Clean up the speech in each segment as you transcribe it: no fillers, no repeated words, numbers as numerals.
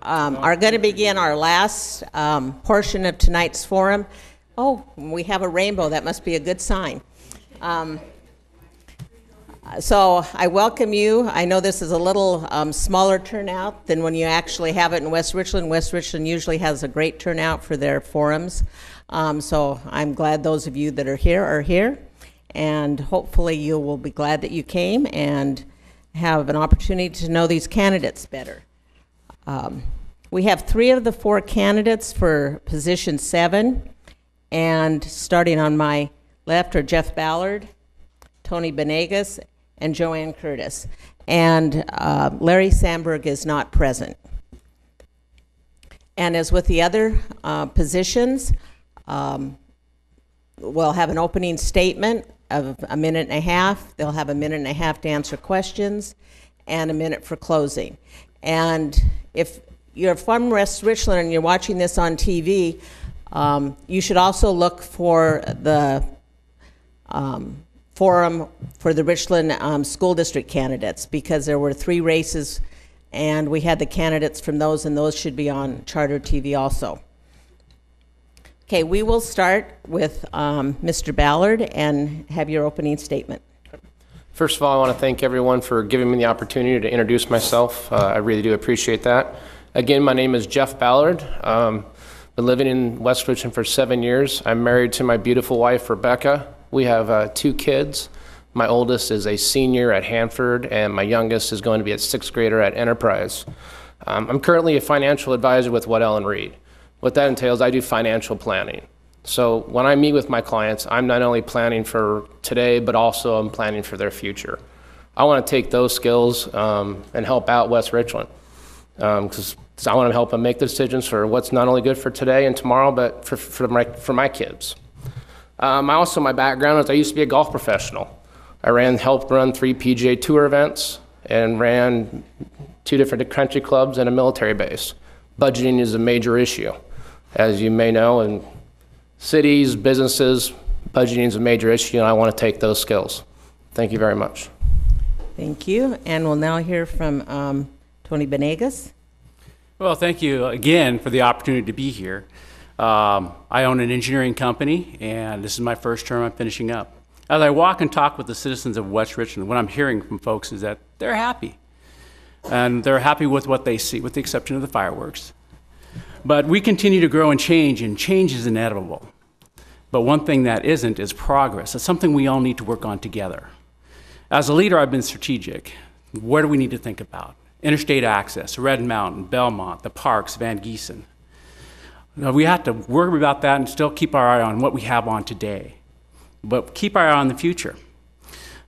are going to begin our last portion of tonight's forum. Oh, we have a rainbow. That must be a good sign. So I welcome you. I know this is a little smaller turnout than when you actually have it in West Richland. West Richland usually has a great turnout for their forums. So I'm glad those of you that are here. And hopefully you will be glad that you came and have an opportunity to know these candidates better. We have 3 of the 4 candidates for position 7. And starting on my left are Jeff Ballard, Tony Benegas, and Joanne Curtis. And Larry Sandberg is not present. And as with the other positions, we'll have an opening statement of a minute and a half. They'll have a minute and a half to answer questions and a minute for closing. And if you're from West Richland and you're watching this on TV, you should also look for the forum for the Richland School District candidates, because there were 3 races and we had the candidates from those, and those should be on Charter TV also. Okay, we will start with Mr. Ballard and have your opening statement. First of all, I want to thank everyone for giving me the opportunity to introduce myself. I really do appreciate that. Again, my name is Jeff Ballard. Been living in West Richland for 7 years. I'm married to my beautiful wife, Rebecca. We have 2 kids. My oldest is a senior at Hanford, and my youngest is going to be a 6th grader at Enterprise. I'm currently a financial advisor with Waddell & Reed. What that entails, I do financial planning. So when I meet with my clients, I'm not only planning for today, but also I'm planning for their future. I want to take those skills and help out West Richland, because I want to help them make the decisions for what's not only good for today and tomorrow, but for my kids. My background is I used to be a golf professional. I helped run 3 PGA Tour events and ran 2 different country clubs and a military base. Budgeting is a major issue. As you may know, in cities, businesses, budgeting is a major issue, and I want to take those skills. Thank you very much. Thank you. And we'll now hear from Tony Benegas. Well, thank you again for the opportunity to be here. I own an engineering company, and this is my first term I'm finishing up. As I walk and talk with the citizens of West Richland, what I'm hearing from folks is that they're happy. And they're happy with what they see, with the exception of the fireworks. But we continue to grow and change is inevitable. But one thing that isn't is progress. It's something we all need to work on together. As a leader, I've been strategic. What do we need to think about? Interstate access, Red Mountain, Belmont, the parks, Van Giesen. We have to worry about that and still keep our eye on what we have on today, but keep our eye on the future.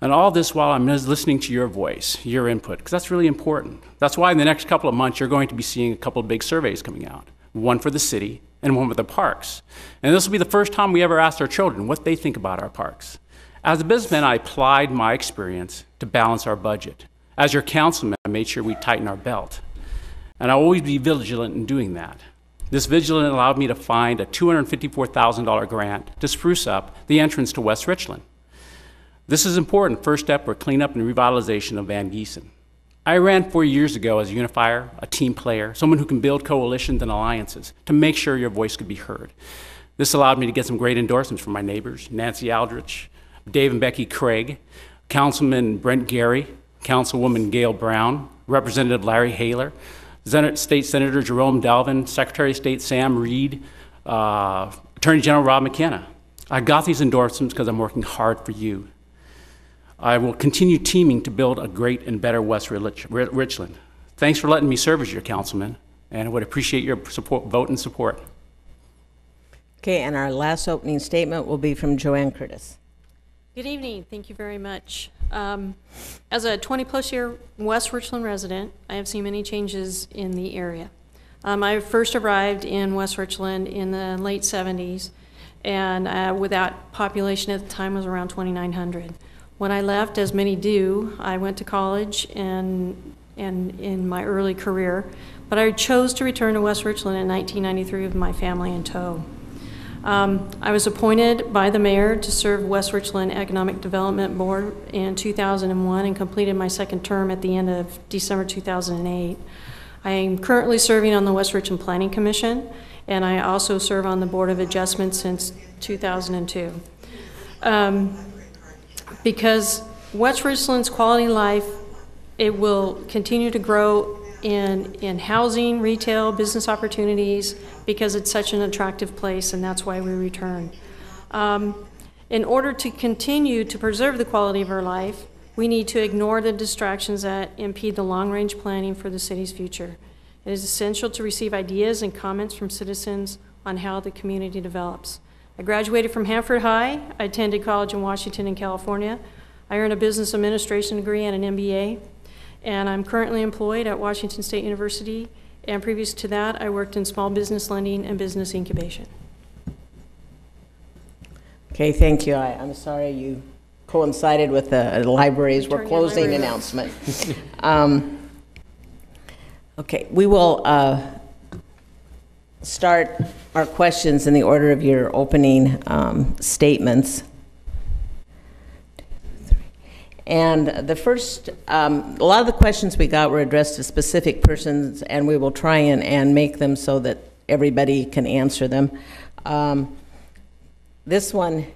And all this while I'm listening to your voice, your input, because that's really important. That's why in the next couple of months, you're going to be seeing a couple of big surveys coming out, one for the city and one for the parks. And this will be the first time we ever asked our children what they think about our parks. As a businessman, I applied my experience to balance our budget. As your councilman, I made sure we tighten our belt. And I'll always be vigilant in doing that. This vigilance allowed me to find a $254,000 grant to spruce up the entrance to West Richland. This is important first step for cleanup and revitalization of Van Giesen. I ran 4 years ago as a unifier, a team player, someone who can build coalitions and alliances to make sure your voice could be heard. This allowed me to get some great endorsements from my neighbors, Nancy Aldrich, Dave and Becky Craig, Councilman Brent Gary, Councilwoman Gail Brown, Representative Larry Haler, State Senator Jerome Dalvin, Secretary of State Sam Reed, Attorney General Rob McKenna. I got these endorsements because I'm working hard for you. I will continue teaming to build a great and better West Richland. Thanks for letting me serve as your councilman, and I would appreciate your vote and support. Okay, and our last opening statement will be from Joanne Curtis. Good evening. Thank you very much. As a 20-plus year West Richland resident, I have seen many changes in the area. I first arrived in West Richland in the late 70s, and with that population at the time was around 2,900. When I left, as many do, I went to college and in my early career, but I chose to return to West Richland in 1993 with my family in tow. I was appointed by the mayor to serve West Richland Economic Development Board in 2001 and completed my second term at the end of December 2008. I am currently serving on the West Richland Planning Commission, and I also serve on the Board of Adjustment since 2002. Because West Richland's quality of life, it will continue to grow in housing, retail, business opportunities, because it's such an attractive place, and that's why we return. In order to continue to preserve the quality of our life, we need to ignore the distractions that impede the long-range planning for the city's future. It is essential to receive ideas and comments from citizens on how the community develops. I graduated from Hanford High. I attended college in Washington and California. I earned a business administration degree and an MBA, and I'm currently employed at Washington State University, and previous to that, I worked in small business lending and business incubation. Okay, thank you. I'm sorry you coincided with the libraries. We're closing announcement. Okay, we will start our questions in the order of your opening statements. And the first, a lot of the questions we got were addressed to specific persons, and we will try and make them so that everybody can answer them. This one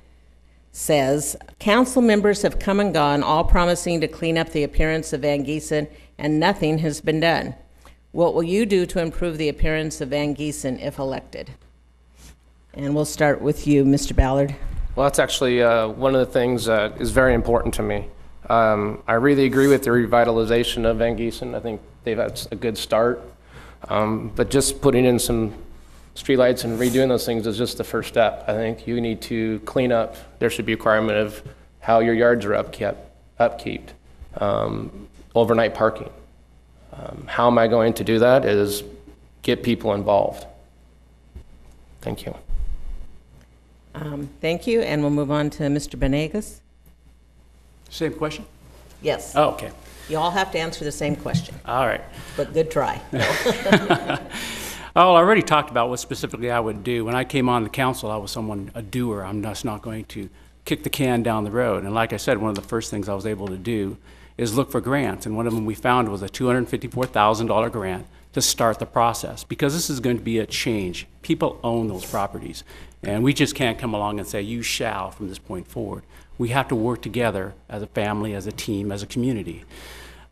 says, council members have come and gone, all promising to clean up the appearance of Van Giesen, and nothing has been done. What will you do to improve the appearance of Van Giesen if elected? And we'll start with you, Mr. Ballard. Well, that's actually one of the things that is very important to me. I really agree with the revitalization of Van Giesen. I think they've had a good start. But just putting in some streetlights and redoing those things is just the first step. I think you need to clean up. There should be a requirement of how your yards are upkeep, overnight parking. How am I going to do that is get people involved. Thank you. Thank you, and we'll move on to Mr. Benegas. Same question? Yes. Oh, okay. You all have to answer the same question. All right. But good try. Oh, I already talked about what specifically I would do. When I came on the council, I was a doer. I'm just not going to kick the can down the road. And like I said, one of the first things I was able to do is look for grants. And one of them we found was a $254,000 grant to start the process, because this is going to be a change. People own those properties. And we just can't come along and say, you shall from this point forward. We have to work together as a family, as a team, as a community.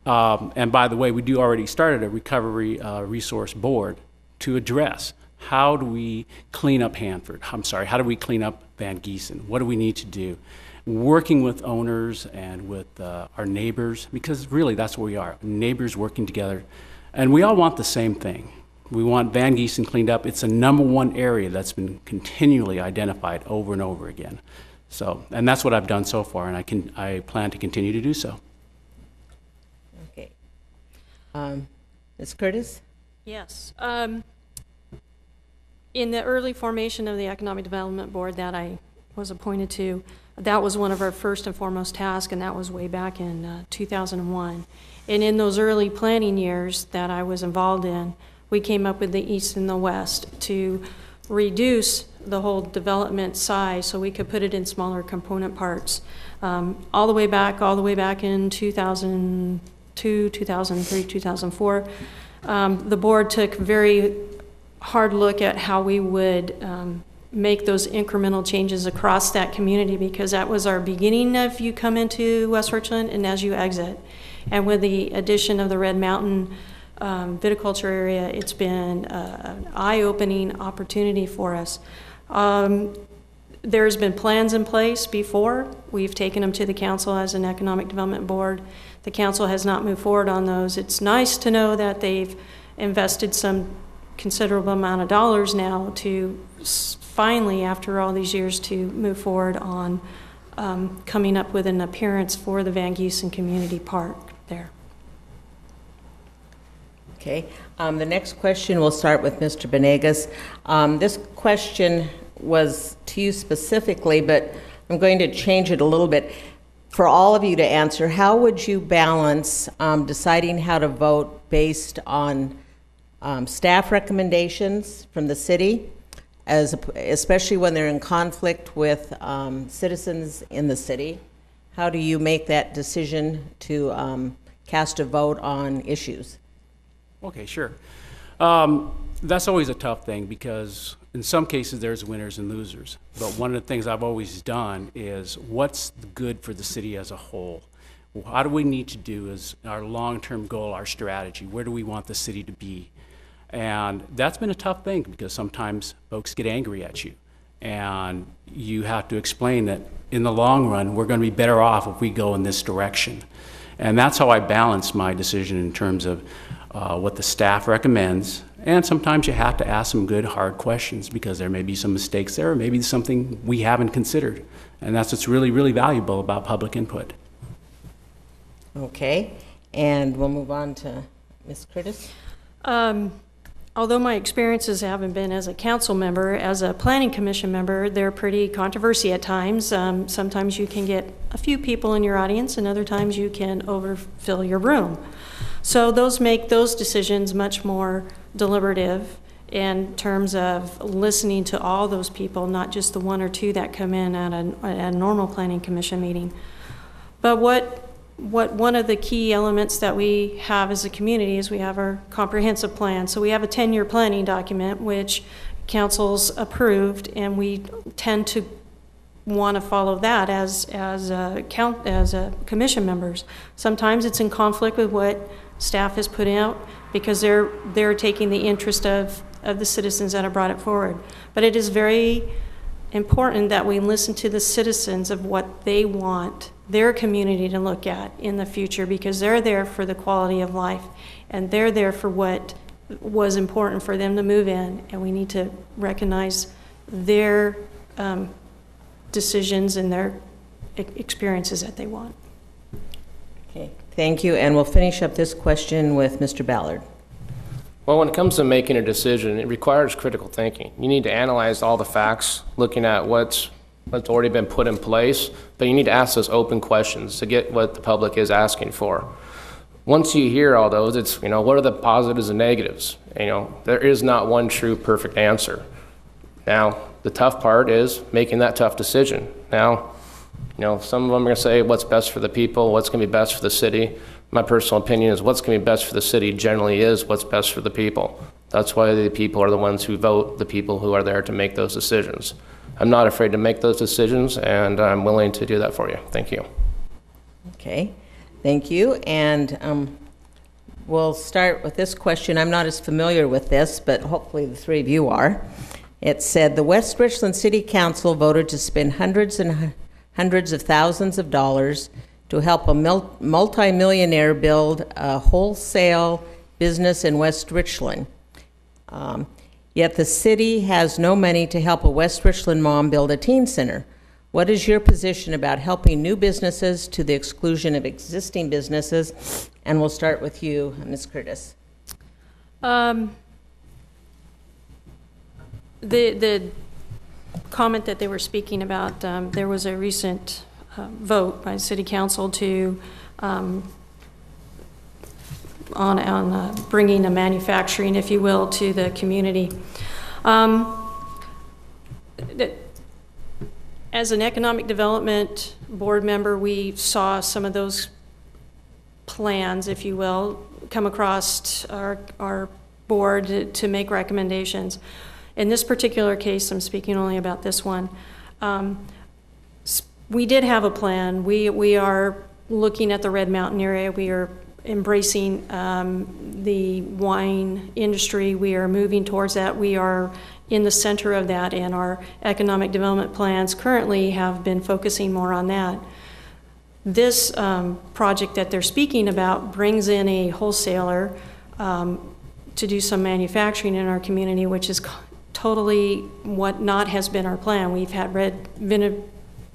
And by the way, we do already started a recovery resource board to address how do we clean up how do we clean up Van Giesen? What do we need to do? Working with owners and with our neighbors, because really that's what we are, neighbors working together. And we all want the same thing. We want Van Giesen cleaned up. It's the #1 area that's been continually identified over and over again. So, and that's what I've done so far, and I plan to continue to do so. Okay. Ms. Curtis? Yes. In the early formation of the Economic Development Board that I was appointed to, that was one of our first and foremost tasks, and that was way back in 2001. And in those early planning years that I was involved in, we came up with the East and the West to reduce the whole development size so we could put it in smaller component parts. All the way back in 2002, 2003, 2004, the board took a very hard look at how we would make those incremental changes across that community, because that was our beginning of you come into West Richland and as you exit. And with the addition of the Red Mountain viticulture area, it's been an eye-opening opportunity for us. There's been plans in place before. We've taken them to the council as an economic development board. The council has not moved forward on those. It's nice to know that they've invested some considerable amount of dollars now to finally, after all these years, to move forward on coming up with an appearance for the Van Giesen Community Park there. Okay. The next question, we'll start with Mr. Benegas. This question was to you specifically, but I'm going to change it a little bit. For all of you to answer, how would you balance deciding how to vote based on staff recommendations from the city, especially when they're in conflict with citizens in the city? How do you make that decision to cast a vote on issues? Okay, sure. That's always a tough thing because in some cases there's winners and losers. But one of the things I've always done is what's good for the city as a whole? How do we need to do as our long-term goal, our strategy? Where do we want the city to be? And that's been a tough thing because sometimes folks get angry at you. And you have to explain that in the long run, we're going to be better off if we go in this direction. And that's how I balance my decision in terms of what the staff recommends. And sometimes you have to ask some good, hard questions because there may be some mistakes there, or maybe something we haven't considered. And that's what's really, really valuable about public input. Okay, and we'll move on to Ms. Curtis. Although my experiences haven't been as a council member, as a planning commission member, they're pretty controversial at times. Sometimes you can get a few people in your audience, and other times you can overfill your room. So those make those decisions much more deliberative in terms of listening to all those people, not just the one or two that come in at a normal planning commission meeting. But what one of the key elements that we have as a community is we have our comprehensive plan. So we have a 10-year planning document which council's approved, and we tend to want to follow that as commission members. Sometimes it's in conflict with what staff has put out because they're taking the interest of the citizens that have brought it forward. But it is very important that we listen to the citizens of what they want their community to look at in the future, because they're there for the quality of life and they're there for what was important for them to move in, and we need to recognize their decisions and their experiences that they want. Okay, thank you, and we'll finish up this question with Mr. Ballard. Well, when it comes to making a decision, it requires critical thinking. You need to analyze all the facts, looking at what's already been put in place, but you need to ask those open questions to get what the public is asking for. Once you hear all those, it's, what are the positives and negatives? There is not one true perfect answer. Now, the tough part is making that tough decision. Now, some of them are going to say what's best for the people, what's going to be best for the city. My personal opinion is what's going to be best for the city generally is what's best for the people. That's why the people are the ones who vote, the people who are there to make those decisions. I'm not afraid to make those decisions, and I'm willing to do that for you. Thank you. Okay, thank you. And we'll start with this question. I'm not as familiar with this, but hopefully the three of you are. It said, the West Richland City Council voted to spend hundreds and hundreds of thousands of dollars to help a multi-millionaire build a wholesale business in West Richland. Yet the city has no money to help a West Richland mom build a teen center. What is your position about helping new businesses to the exclusion of existing businesses? And we'll start with you, Ms. Curtis. The comment that they were speaking about, there was a recent vote by City Council to on bringing a manufacturing, if you will, to the community. As an economic development board member, we saw some of those plans, if you will, come across our board to make recommendations. In this particular case, I'm speaking only about this one, we did have a plan. We are looking at the Red Mountain area. We are embracing the wine industry. We are moving towards that. We are in the center of that, and our economic development plans currently have been focusing more on that. This project that they're speaking about brings in a wholesaler to do some manufacturing in our community, which is totally what not has been our plan. We've had been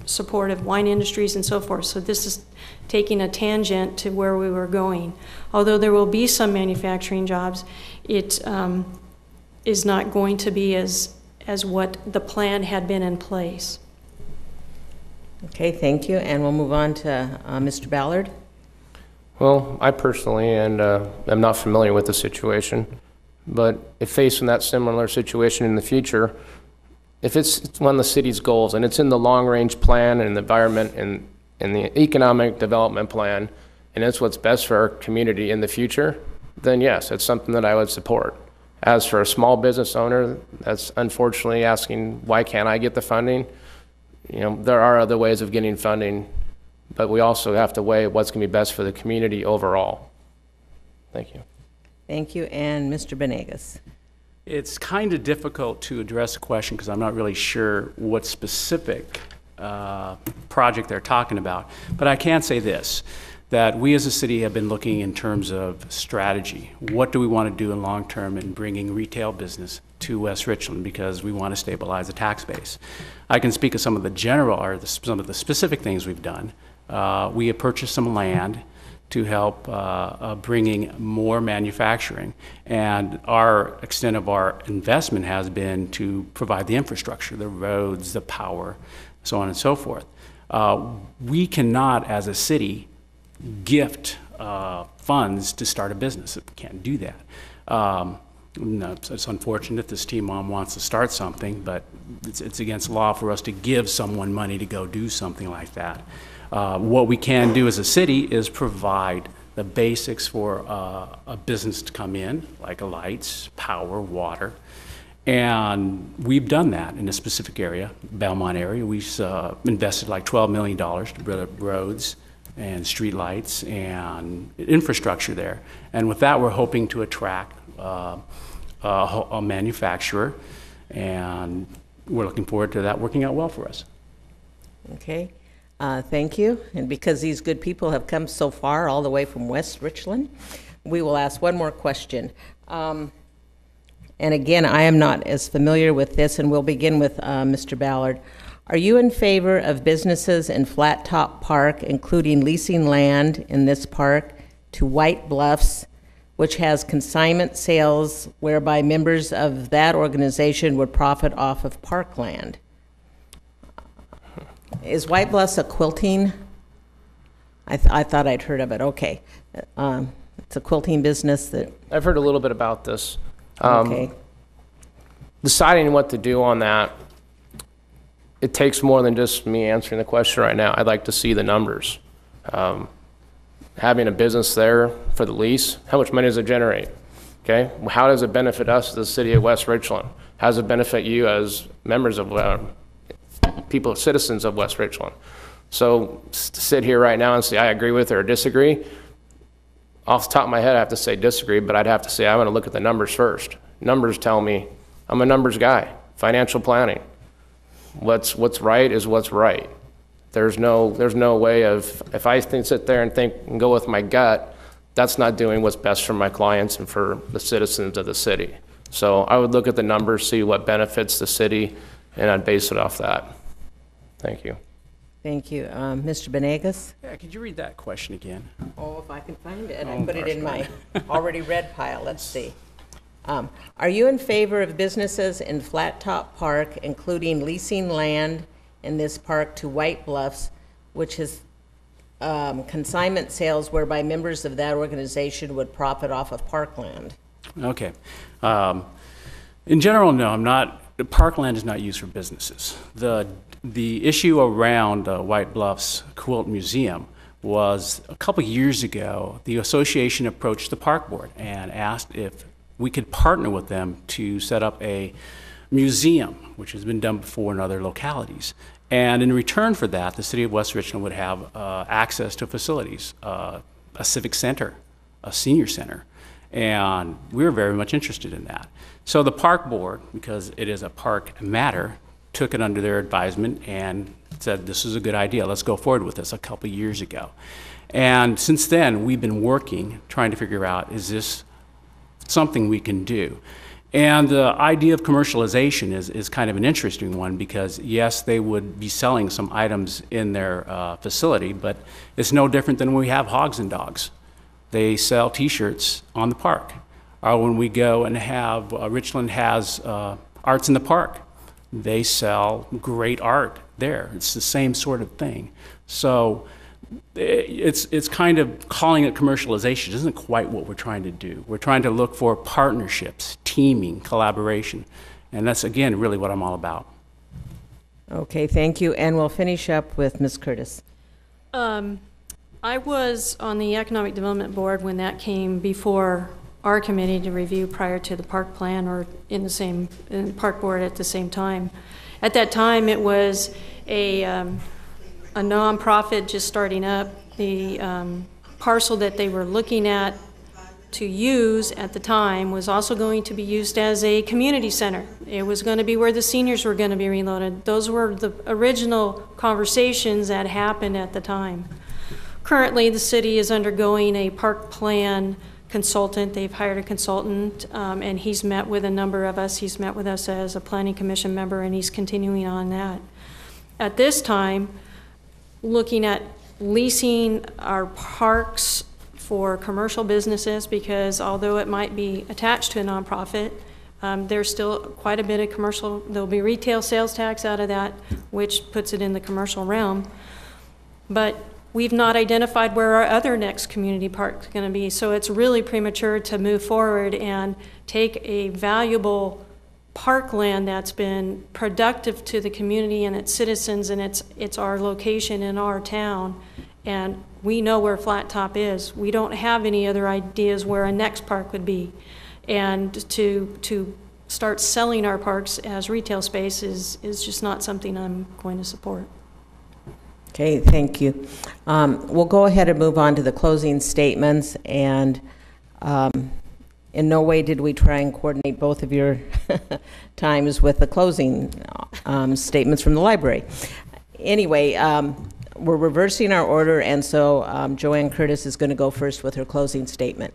supportive wine industries and so forth. So this is taking a tangent to where we were going. Although there will be some manufacturing jobs, it is not going to be as what the plan had been in place. Okay, thank you. And we'll move on to Mr. Ballard. Well, I personally am not familiar with the situation, but if facing that similar situation in the future, if it's one of the city's goals and it's in the long-range plan and the environment and the economic development plan, and it's what's best for our community in the future, then yes, it's something that I would support. As for a small business owner that's unfortunately asking, why can't I get the funding? You know, there are other ways of getting funding, but we also have to weigh what's going to be best for the community overall. Thank you. Thank you. And Mr. Benegas. It's kind of difficult to address a question because I'm not really sure what specific project they're talking about. But I can say this, that we as a city have been looking in terms of strategy. What do we want to do in long term in bringing retail business to West Richland, because we want to stabilize the tax base. I can speak of some of the general or some of the specific things we've done. We have purchased some land to help bringing more manufacturing, and our extent of our investment has been to provide the infrastructure, the roads, the power, so on and so forth. We cannot, as a city, gift funds to start a business. We can't do that. No, it's unfortunate if this teen mom wants to start something, but it's against law for us to give someone money to go do something like that. What we can do as a city is provide the basics for a business to come in, like lights, power, water, and we've done that in a specific area, Belmont area. We've invested like $12 million to build roads and street lights and infrastructure there. And with that, we're hoping to attract a manufacturer, and we're looking forward to that working out well for us. Okay. Thank you. And because these good people have come so far, all the way from West Richland, we will ask one more question. And again, I am not as familiar with this, and we'll begin with Mr. Ballard. Are you in favor of businesses in Flat Top Park, including leasing land in this park to White Bluffs, which has consignment sales whereby members of that organization would profit off of parkland? Is White Bluffs a quilting? I thought I'd heard of it. Okay. It's a quilting business that... I've heard a little bit about this. Okay. Deciding what to do on that, it takes more than just me answering the question right now. I'd like to see the numbers. Having a business there for the lease, how much money does it generate? Okay, how does it benefit us, the city of West Richland? How does it benefit you as members of people, citizens of West Richland? So to sit here right now and say I agree with or disagree, off the top of my head I have to say disagree, but I'd have to say I want to look at the numbers first. Numbers tell me, I'm a numbers guy, financial planning. What's right is what's right. There's no way of, if I sit there and think and go with my gut, that's not doing what's best for my clients and for the citizens of the city. So I would look at the numbers, see what benefits the city, and I'd base it off that. Thank you. Thank you. Mr. Benegas? Yeah, could you read that question again? Oh, if I can find it. I put it in my already read pile. Let's see. Are you in favor of businesses in Flat Top Park, including leasing land in this park to White Bluffs, which is consignment sales whereby members of that organization would profit off of parkland? Okay. In general, no, I'm not. Parkland is not used for businesses. The issue around White Bluffs Quilt Museum was a couple years ago, the association approached the park board and asked if we could partner with them to set up a museum, which has been done before in other localities. And in return for that, the city of West Richland would have access to facilities, a civic center, a senior center, and we were very much interested in that. So the park board, because it is a park matter, took it under their advisement and said, this is a good idea, let's go forward with this a couple years ago. And since then, we've been working, trying to figure out, is this something we can do? And the idea of commercialization is kind of an interesting one, because yes, they would be selling some items in their facility, but it's no different than when we have Hogs and Dogs. They sell t-shirts on the park. Or when we go and have, Richland has Arts in the Park. They sell great art there. It's the same sort of thing. So it's kind of calling it commercialization isn't quite what we're trying to do. We're trying to look for partnerships, teaming, collaboration, and that's, again, really what I'm all about. Okay, thank you. And we'll finish up with Ms. Curtis. I was on the Economic Development Board when that came before our committee to review prior to the park plan or in the park board at the same time. At that time, it was a nonprofit just starting up. The parcel that they were looking at to use at the time was also going to be used as a community center. It was going to be where the seniors were going to be reloaded. Those were the original conversations that happened at the time. Currently, the city is undergoing a park plan consultant. They've hired a consultant, and he's met with a number of us. He's met with us as a planning commission member, and he's continuing on that. At this time, looking at leasing our parks for commercial businesses, because although it might be attached to a nonprofit, there's still quite a bit of commercial. There'll be retail sales tax out of that, which puts it in the commercial realm. But we've not identified where our other next community park is going to be, so it's really premature to move forward and take a valuable parkland that's been productive to the community and its citizens, and it's our location in our town, and we know where Flat Top is. We don't have any other ideas where a next park would be, and to start selling our parks as retail space is just not something I'm going to support. Okay, thank you. We'll go ahead and move on to the closing statements, and in no way did we try and coordinate both of your times with the closing statements from the library. Anyway, we're reversing our order, and so Joanne Curtis is going to go first with her closing statement.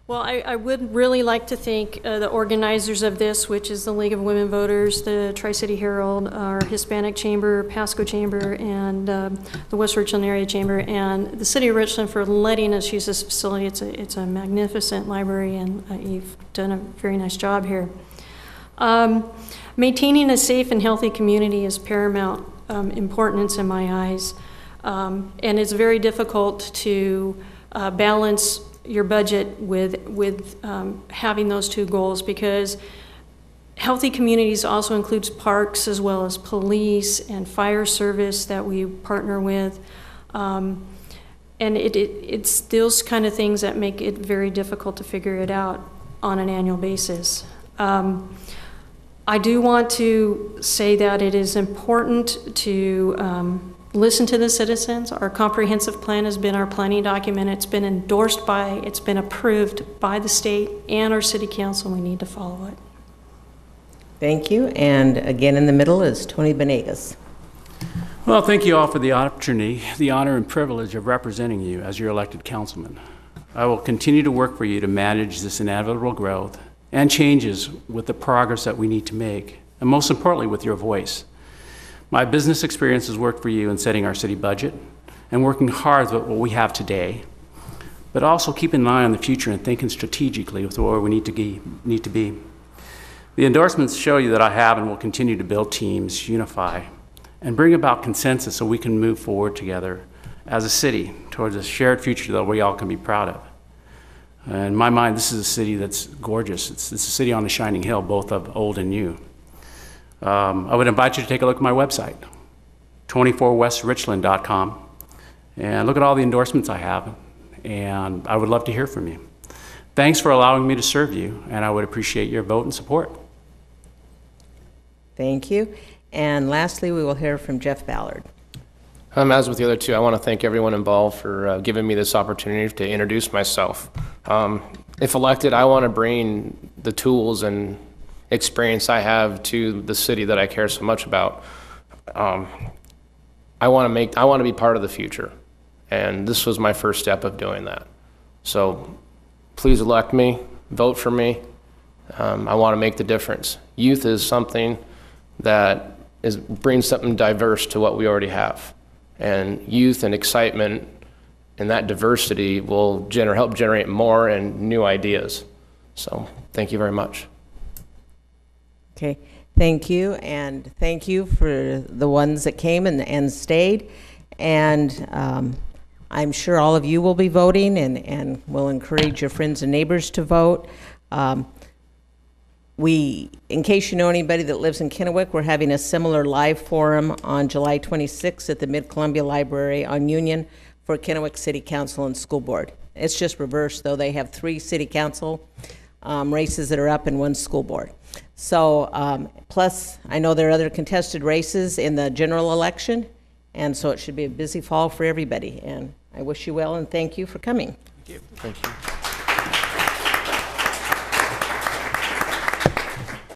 Well, I would really like to thank the organizers of this, which is the League of Women Voters, the Tri-City Herald, our Hispanic Chamber, Pasco Chamber, and the West Richland Area Chamber, and the City of Richland for letting us use this facility. It's a magnificent library, and you've done a very nice job here. Maintaining a safe and healthy community is paramount importance in my eyes, and it's very difficult to balance your budget with having those two goals, because healthy communities also includes parks as well as police and fire service that we partner with, and it's those kind of things that make it very difficult to figure it out on an annual basis. I do want to say that it is important to listen to the citizens. Our comprehensive plan has been our planning document. It's been endorsed by, it's been approved by the state and our city council. We need to follow it. Thank you. And again in the middle is Tony Benegas. Well, thank you all for the opportunity, the honor and privilege of representing you as your elected councilman. I will continue to work for you to manage this inevitable growth and changes with the progress that we need to make, and most importantly, with your voice. My business experience has worked for you in setting our city budget and working hard with what we have today, but also keeping an eye on the future and thinking strategically with where we need to be. The endorsements show you that I have and will continue to build teams, unify, and bring about consensus so we can move forward together as a city towards a shared future that we all can be proud of. In my mind, this is a city that's gorgeous. It's a city on a shining hill, both of old and new. I would invite you to take a look at my website, 24westrichland.com, and look at all the endorsements I have, and I would love to hear from you. Thanks for allowing me to serve you, and I would appreciate your vote and support. Thank you. And lastly, we will hear from Jeff Ballard. As with the other two, I want to thank everyone involved for giving me this opportunity to introduce myself. If elected, I want to bring the tools and experience I have to the city that I care so much about. I want to be part of the future, and this was my first step of doing that. So please elect me, vote for me. I want to make the difference. Youth is something that brings something diverse to what we already have, and youth and excitement and that diversity will help generate more and new ideas. So thank you very much. Okay, thank you, and thank you for the ones that came and stayed. And I'm sure all of you will be voting and will encourage your friends and neighbors to vote. In case you know anybody that lives in Kennewick, we're having a similar live forum on July 26th at the Mid-Columbia Library on Union for Kennewick City Council and School Board. It's just reversed, though. They have 3 city council races that are up and 1 school board. So, plus, I know there are other contested races in the general election, and so it should be a busy fall for everybody. And I wish you well and thank you for coming. Thank you.